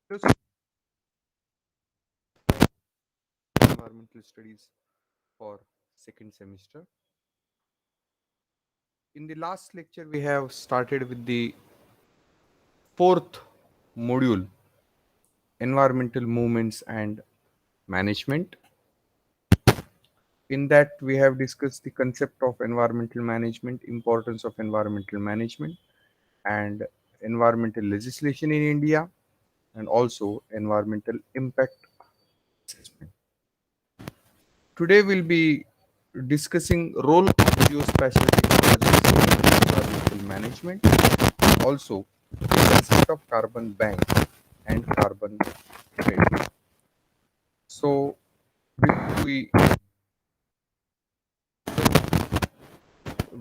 Hello, environmental studies for second semester. In the last lecture, we have started with the fourth module, environmental movements and management. In that, we have discussed the concept of environmental management, importance of environmental management, and environmental legislation in India, and also environmental impact assessment. Today, we'll be discussing role of geospatial technologies in environmental management, also the concept of carbon bank and carbon credit. So, before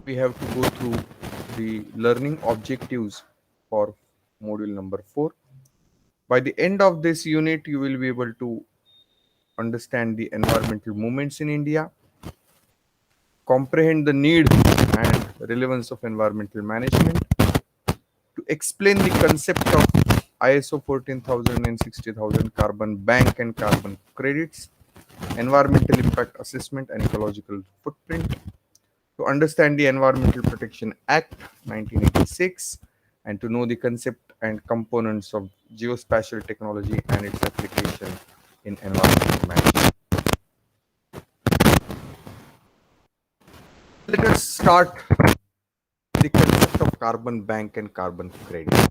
we have to go through the learning objectives for module number 4. By the end of this unit, you will be able to understand the environmental movements in India, comprehend the need and relevance of environmental management, to explain the concept of ISO 14000 and 60000 carbon bank and carbon credits, environmental impact assessment and ecological footprint, to understand the Environmental Protection Act 1986, and to know the concept and components of geospatial technology and its application in environmental management. Let us start the concept of carbon bank and carbon credit.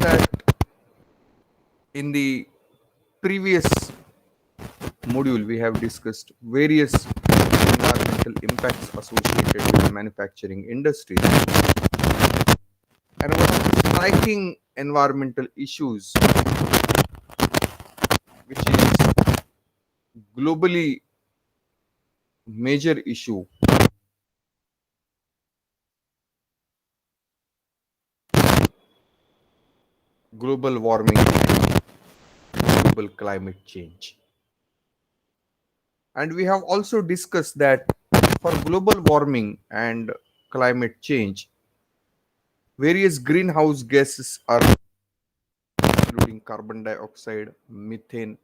That in the previous module we have discussed various environmental impacts associated with the manufacturing industry, and one of the striking environmental issues which is globally major issue global warming and global climate change. And we have also discussed that for global warming and climate change, various greenhouse gases are including carbon dioxide, methane,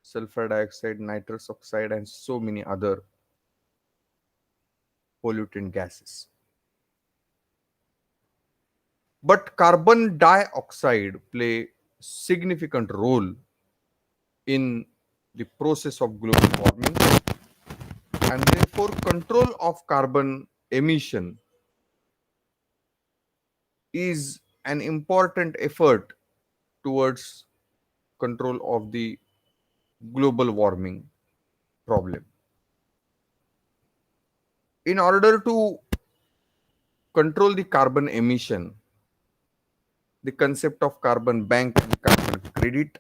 sulfur dioxide, nitrous oxide, and so many other pollutant gases. But carbon dioxide play significant role in the process of global warming, and therefore control of carbon emission is an important effort towards control of the global warming problem. In order to control the carbon emission, the concept of carbon bank and carbon credit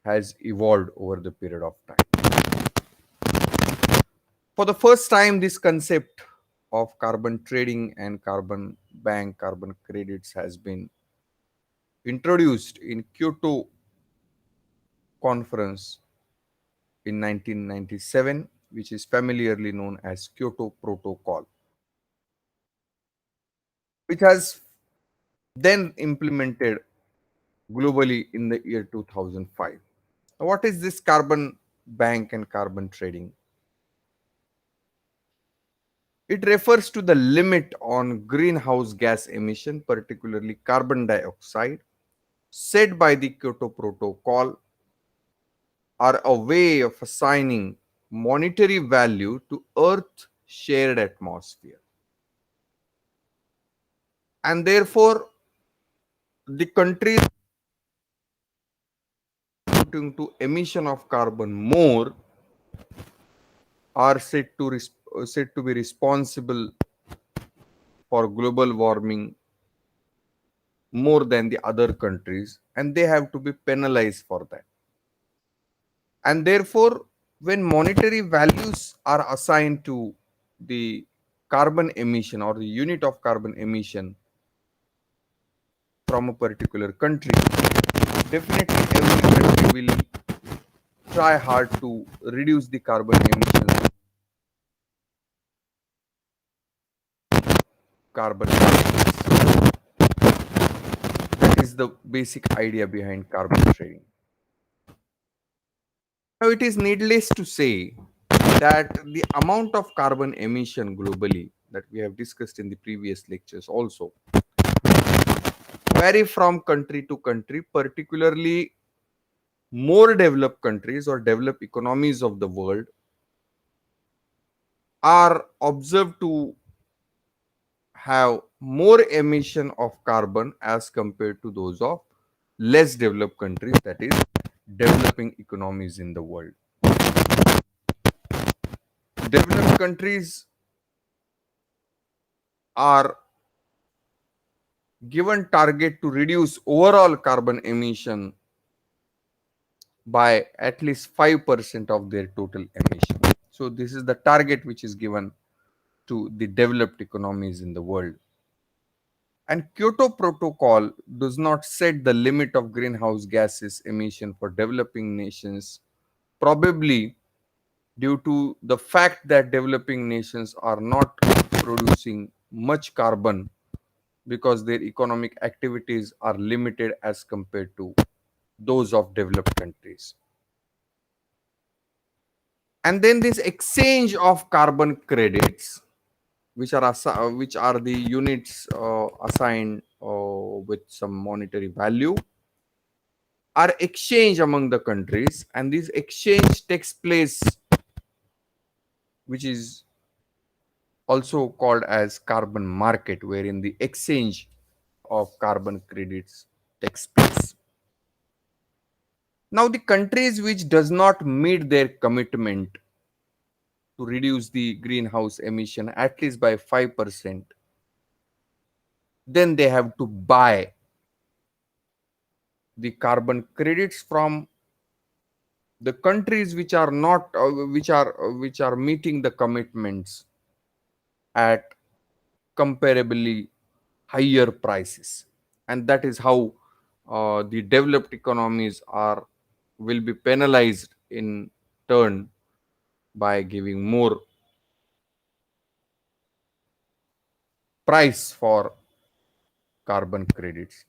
has evolved over the period of time. For the first time, this concept of carbon trading and carbon bank, carbon credits has been introduced in Kyoto conference in 1997, which is familiarly known as Kyoto Protocol, which has then implemented globally in the year 2005. Now, what is this carbon bank and carbon trading? It refers to the limit on greenhouse gas emission, particularly carbon dioxide, set by the Kyoto Protocol, are a way of assigning monetary value to Earth's shared atmosphere. And therefore, the countries contributing to emission of carbon more are said to be responsible for global warming more than the other countries, and they have to be penalized for that. And therefore, when monetary values are assigned to the carbon emission or the unit of carbon emission from a particular country, definitely every country will try hard to reduce the carbon emissions, carbon emissions. the basic idea behind carbon trading. Now, it is needless to say that the amount of carbon emission globally that we have discussed in the previous lectures also vary from country to country, particularly more developed countries or developed economies of the world are observed to have more emission of carbon as compared to those of less developed countries, that is developing economies in the world. Developed countries are given target to reduce overall carbon emission by at least 5% of their total emission. So this is the target which is given to the developed economies in the world. And Kyoto Protocol does not set the limit of greenhouse gases emission for developing nations, probably due to the fact that developing nations are not producing much carbon because their economic activities are limited as compared to those of developed countries. And then this exchange of carbon credits, which are the units assigned with some monetary value, are exchanged among the countries, and this exchange takes place, which is also called as carbon market, wherein the exchange of carbon credits takes place. Now, the countries which does not meet their commitment to reduce the greenhouse emission at least by 5%, then they have to buy the carbon credits from the countries which are not which are meeting the commitments at comparably higher prices, and that is how the developed economies are will be penalized in turn by giving more price for carbon credits.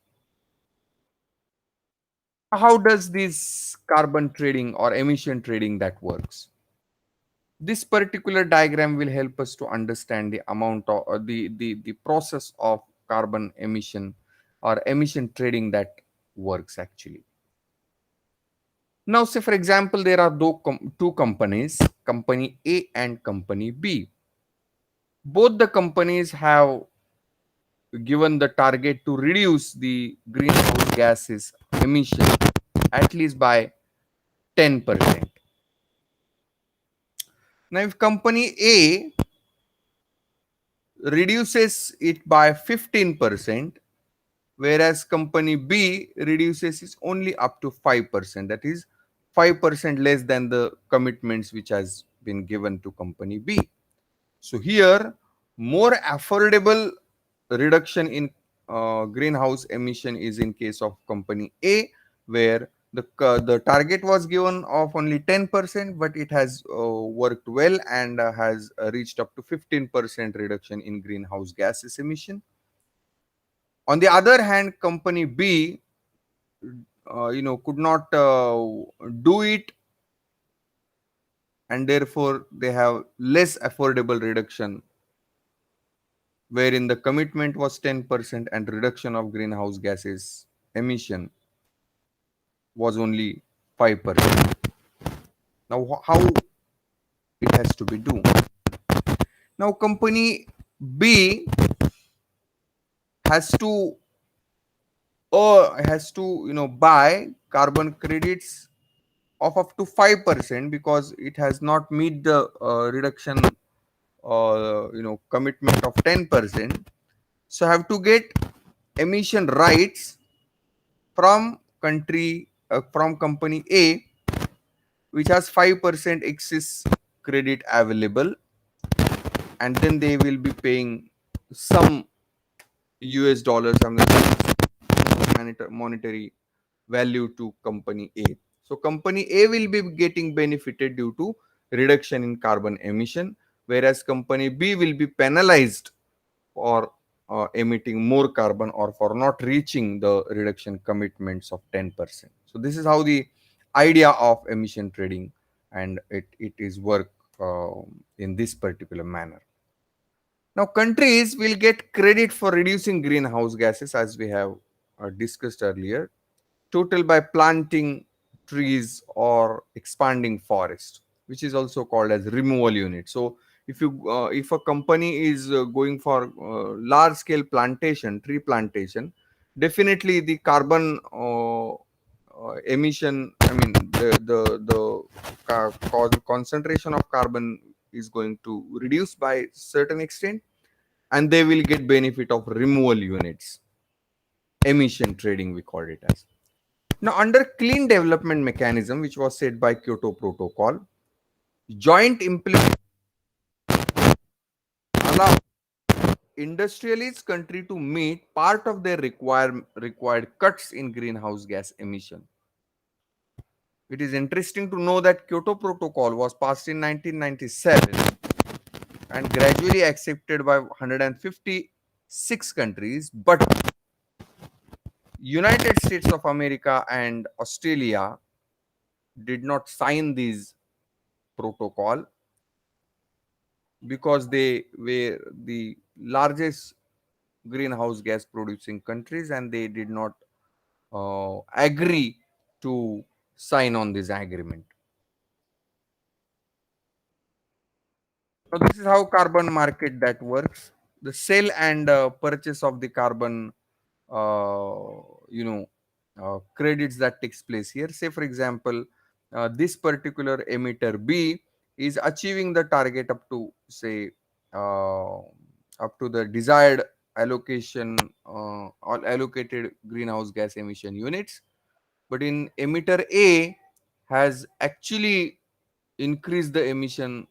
How does this carbon trading or emission trading that works? This particular diagram will help us to understand the amount of the process of carbon emission or emission trading that works actually. Now, say for example, there are two companies, company A and company B. Both the companies have given the target to reduce the greenhouse gases emission at least by 10%. Now, if company A reduces it by 15%, whereas company B reduces it only up to 5%, that is 5% less than the commitments which has been given to company B. So here, more affordable reduction in greenhouse emission is in case of company A, where the target was given of only 10%, but it has worked well and has reached up to 15% reduction in greenhouse gases emission. On the other hand, company B, could not do it, and therefore they have less affordable reduction, wherein the commitment was 10% and reduction of greenhouse gases emission was only 5%. Now, how it has to be done? Now, company B has to buy carbon credits of up to 5% because it has not meet the reduction commitment of 10%. So have to get emission rights from from company A, which has 5% excess credit available, and then they will be paying some US dollars, some monetary value to company A. So company A will be getting benefited due to reduction in carbon emission, whereas company B will be penalized for emitting more carbon or for not reaching the reduction commitments of 10%. So this is how the idea of emission trading and it is work in this particular manner. Now, countries will get credit for reducing greenhouse gases, as we have discussed earlier, total by planting trees or expanding forest, which is also called as removal unit. So, if a company is going for large scale plantation, tree plantation, definitely the carbon emission, I mean the concentration of carbon is going to reduce by certain extent, and they will get benefit of removal units. Emission trading, we call it as. Now, under clean development mechanism, which was set by Kyoto Protocol, joint implement allow industrialist country to meet part of their required cuts in greenhouse gas emission. It is interesting to know that Kyoto Protocol was passed in 1997 and gradually accepted by 156 countries, but United States of America and Australia did not sign this protocol because they were the largest greenhouse gas producing countries and they did not agree to sign on this agreement. So this is how carbon market that works. The sale and purchase of the carbon, uh, credits that takes place here. Say, for example, this particular emitter B is achieving the target up to say up to the desired allocation or allocated greenhouse gas emission units, but in emitter A has actually increased the emission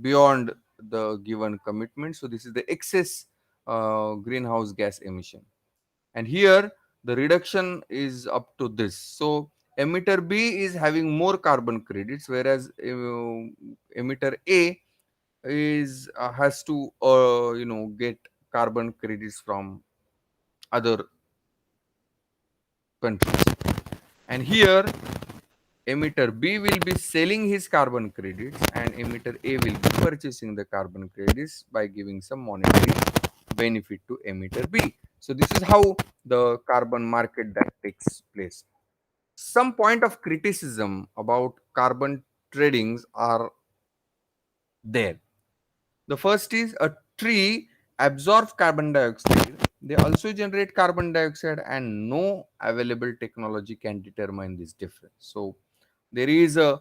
beyond the given commitment. So this is the excess greenhouse gas emission, and here the reduction is up to this. So emitter B is having more carbon credits, whereas emitter A is has to get carbon credits from other countries, and here emitter B will be selling his carbon credits and emitter A will be purchasing the carbon credits by giving some monetary benefit to emitter B. So this is how the carbon market that takes place. Some point of criticism about carbon tradings are there. The first is a tree absorbs carbon dioxide. They also generate carbon dioxide, and no available technology can determine this difference. So there is a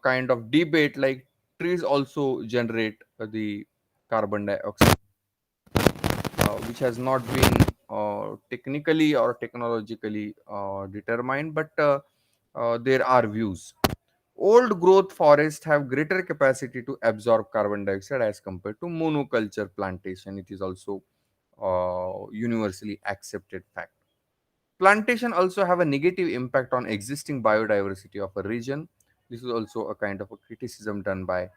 kind of debate like trees also generate the carbon dioxide, which has not been technically or technologically determined, but there are views. Old growth forests have greater capacity to absorb carbon dioxide as compared to monoculture plantation. It is also universally accepted fact. Plantation also have a negative impact on existing biodiversity of a region. This is also a kind of a criticism done by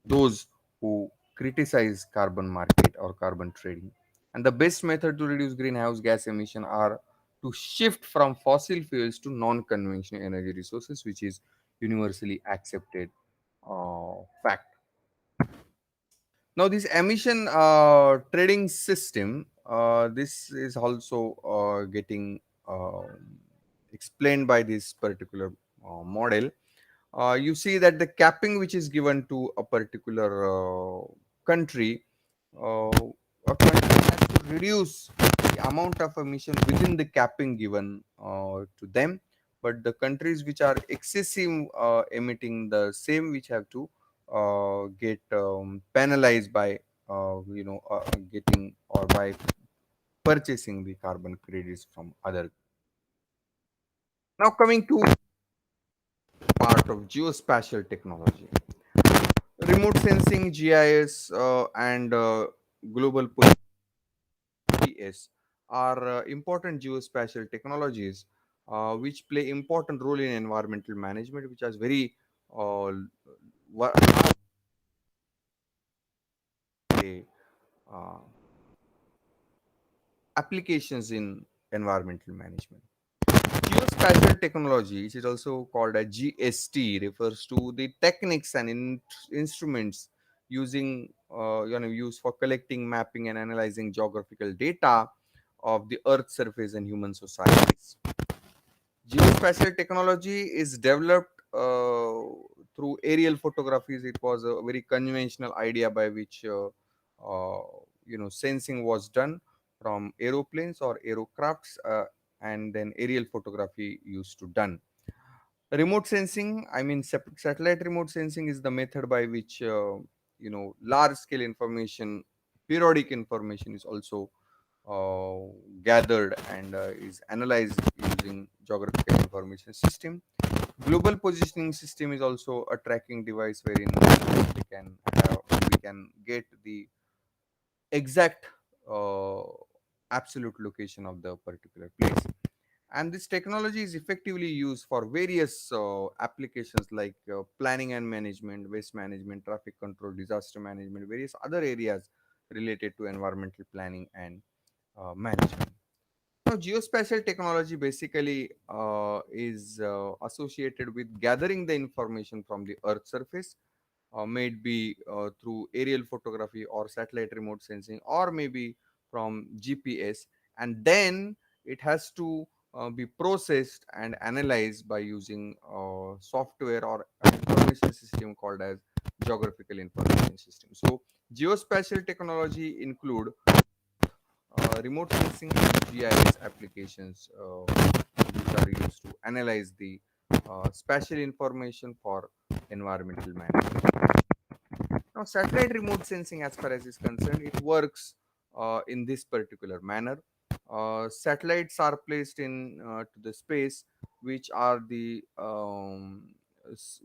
those who criticize carbon market or carbon trading. And the best method to reduce greenhouse gas emission are to shift from fossil fuels to non-conventional energy resources, which is universally accepted fact. Now, this emission trading system, this is also getting explained by this particular model. You see that the capping which is given to a particular country, uh, a country has to reduce the amount of emission within the capping given to them, but the countries which are excessive emitting the same, which have to get penalized by getting or by purchasing the carbon credits from other. Now coming to part of geospatial technology. Remote sensing, GIS, and global GPS are important geospatial technologies which play important role in environmental management, which has very large applications in environmental management. Geospatial technology, which is also called a GST, refers to the techniques and instruments used for collecting, mapping, and analyzing geographical data of the Earth's surface and human societies. Geospatial technology is developed through aerial photographies. It was a very conventional idea by which sensing was done from aeroplanes or aerocrafts, and then aerial photography used to done. Remote sensing, I mean satellite remote sensing, is the method by which large scale information, periodic information is also gathered and is analyzed using geographical information system. Global positioning system is also a tracking device wherein we can get the exact uh, absolute location of the particular place. And this technology is effectively used for various applications like planning and management, waste management, traffic control, disaster management, various other areas related to environmental planning and management. Now, geospatial technology basically is associated with gathering the information from the Earth's surface, may it be through aerial photography or satellite remote sensing, or maybe from GPS, and then it has to be processed and analyzed by using software or information system called as geographical information system. So, geospatial technology include remote sensing and GIS applications, which are used to analyze the spatial information for environmental management. Now, satellite remote sensing, as far as is concerned, it works in this particular manner. Satellites are placed in to the space, which are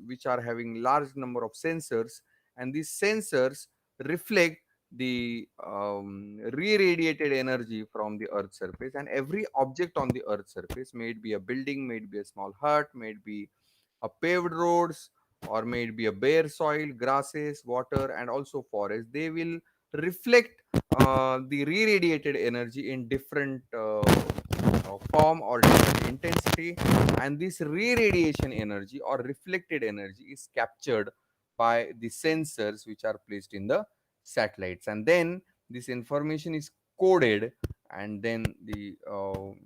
which are having large number of sensors, and these sensors reflect the re-radiated energy from the Earth's surface, and every object on the Earth's surface, may it be a building, may it be a small hut, may it be a paved roads, or may it be a bare soil, grasses, water, and also forest, they will reflect the re-radiated energy in different form or different intensity, and this re-radiation energy or reflected energy is captured by the sensors which are placed in the satellites, and then this information is coded, and then the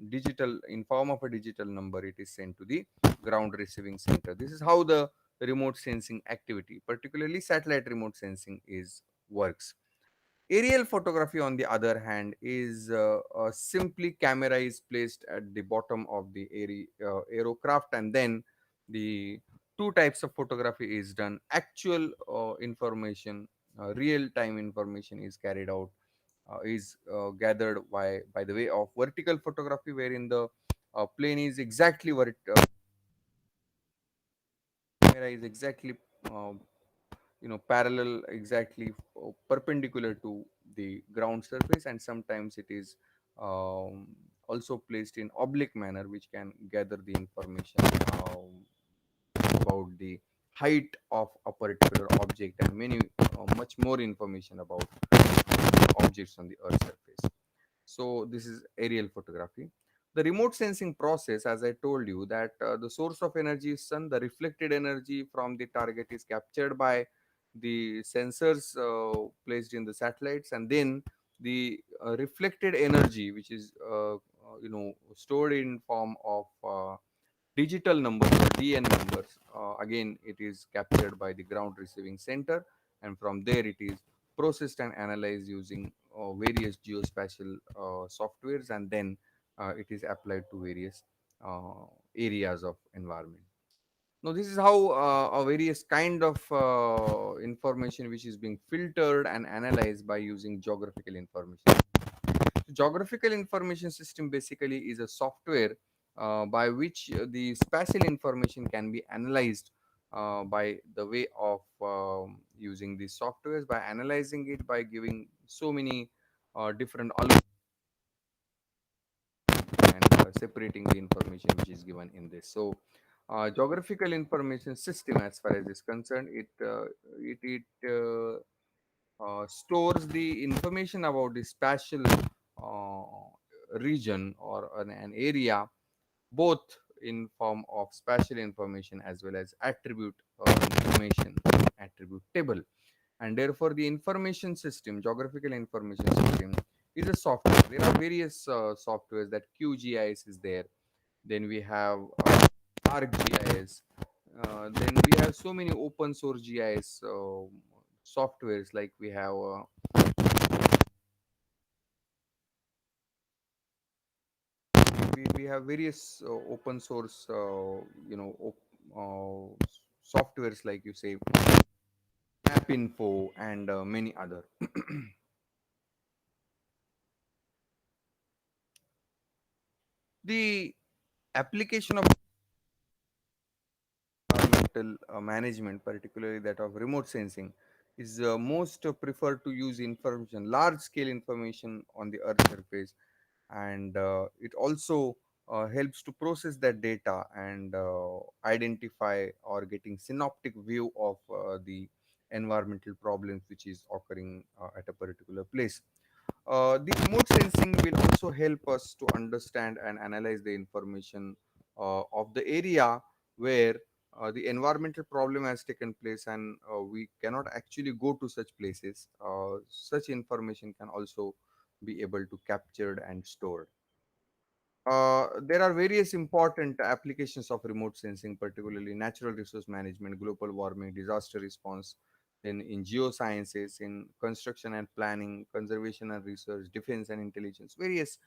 digital, in form of a digital number, it is sent to the ground receiving center. This is how the remote sensing activity, particularly satellite remote sensing, is works. Aerial photography, on the other hand, is simply camera is placed at the bottom of the aerocraft, and then the two types of photography is done. Actual information, real time information is carried out, is gathered by the way of vertical photography, wherein the plane is exactly camera is exactly uh, parallel, exactly perpendicular to the ground surface, and sometimes it is um, also placed in oblique manner, which can gather the information about the height of a particular object, and many much more information about objects on the earth's surface. So this is aerial photography. The remote sensing process, as I told you, that the source of energy is sun, the reflected energy from the target is captured by the sensors placed in the satellites, and then the reflected energy, which is stored in form of digital numbers or DN numbers. Again, it is captured by the ground receiving center, and from there it is processed and analyzed using various geospatial softwares, and then it is applied to various uh, areas of environment. Now, this is how a various kind of information which is being filtered and analyzed by using geographical information. Geographical information system basically is a software by which the spatial information can be analyzed by the way of using these softwares, by analyzing it, by giving so many different algorithms, and separating the information which is given in this. So, geographical information system, as far as is concerned, it stores the information about the spatial region or an area, both in form of spatial information as well as attribute information, attribute table. And therefore the information system, geographical information system, is a software. There are various softwares. That QGIS is there, then we have ArcGIS, then we have so many open source GIS softwares, like we have various open source softwares, like you say MapInfo and many other. The application of environmental management, particularly that of remote sensing, is most preferred to use information, large scale information on the Earth surface, and it also helps to process that data and identify or getting synoptic view of the environmental problems which is occurring at a particular place. The remote sensing will also help us to understand and analyze the information of the area where the environmental problem has taken place, and we cannot actually go to such places. Such information can also be able to captured and stored. There are various important applications of remote sensing, particularly natural resource management, global warming, disaster response, then in geosciences, in construction and planning, conservation and research, defense and intelligence. Various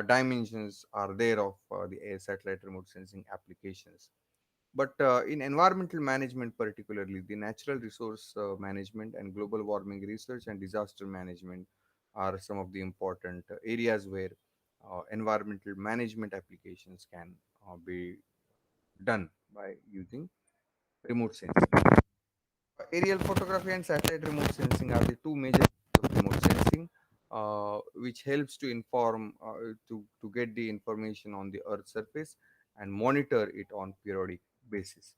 dimensions are there of the air satellite remote sensing applications. But in environmental management, particularly the natural resource management and global warming research and disaster management are some of the important areas where environmental management applications can be done by using remote sensing. Aerial photography and satellite remote sensing are the two major types of remote sensing, which helps to inform to get the information on the Earth's surface and monitor it on periodic basis.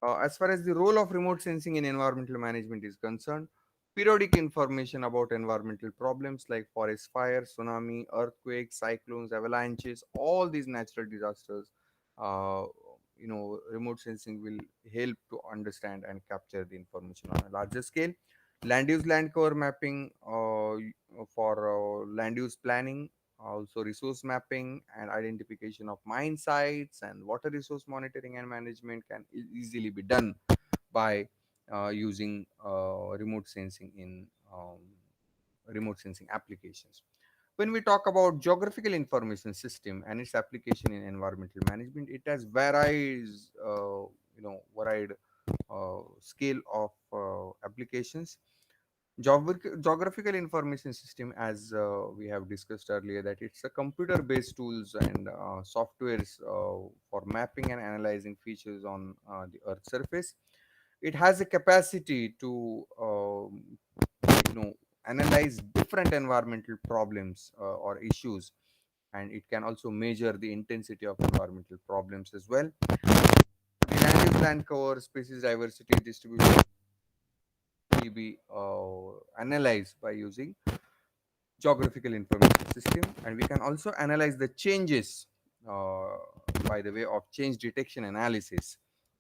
As far as the role of remote sensing in environmental management is concerned, periodic information about environmental problems like forest fires, tsunami, earthquakes, cyclones, avalanches, all these natural disasters, uh, remote sensing will help to understand and capture the information on a larger scale. Land use land cover mapping for land use planning, also resource mapping and identification of mine sites, and water resource monitoring and management can easily be done by using remote sensing in remote sensing applications. When we talk about geographical information system and its application in environmental management, it has varied scale of applications. Geographical information system, as we have discussed earlier, that it's a computer-based tools and softwares for mapping and analyzing features on the Earth's surface. It has a capacity to analyze different environmental problems or issues, and it can also measure the intensity of environmental problems as well. The land use land cover, species diversity distribution will be analyzed by using geographical information system, and we can also analyze the changes uh, by the way of change detection analysis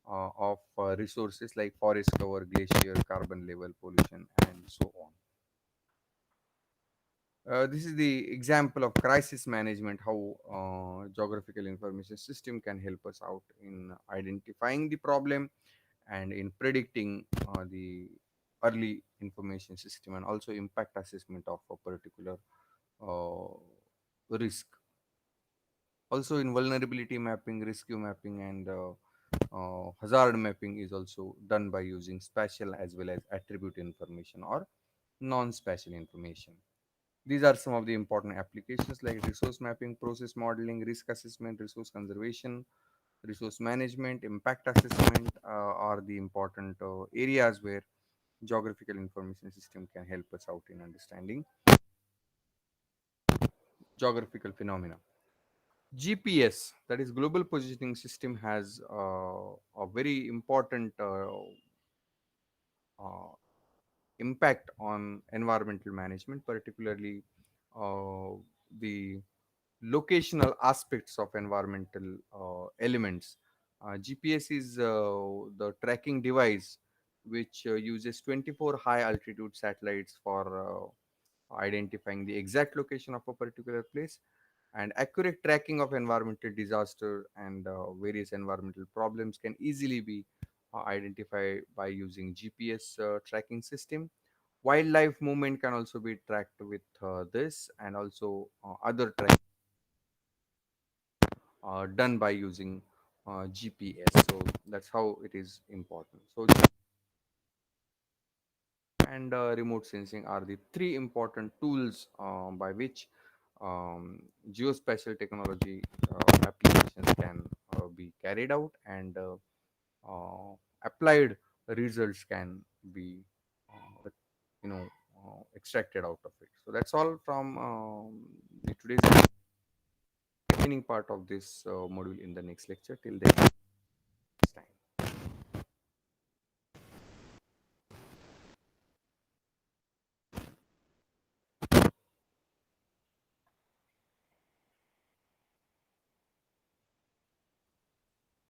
of resources like forest cover, glacier, carbon level, pollution, and so on. This is the example of crisis management, how geographical information system can help us out in identifying the problem and in predicting the early information system and also impact assessment of a particular uh, risk. Also in vulnerability mapping, rescue mapping, and hazard mapping is also done by using spatial as well as attribute information or non-spatial information. These are some of the important applications like resource mapping, process modeling, risk assessment, resource conservation, resource management, impact assessment are the important areas where geographical information system can help us out in understanding geographical phenomena. GPS, that is Global Positioning System, has a very important uh, impact on environmental management, particularly uh, the locational aspects of environmental elements. GPS is the tracking device which uses 24 high altitude satellites for identifying the exact location of a particular place, and accurate tracking of environmental disaster and various environmental problems can easily be identified by using GPS tracking system. Wildlife movement can also be tracked with this, and also other tracking done by using GPS. So that's how it is important. So and remote sensing are the three important tools by which geospatial technology applications can be carried out, and applied results can be extracted out of it. So that's all from the today's remaining part of this module. In the next lecture, till then,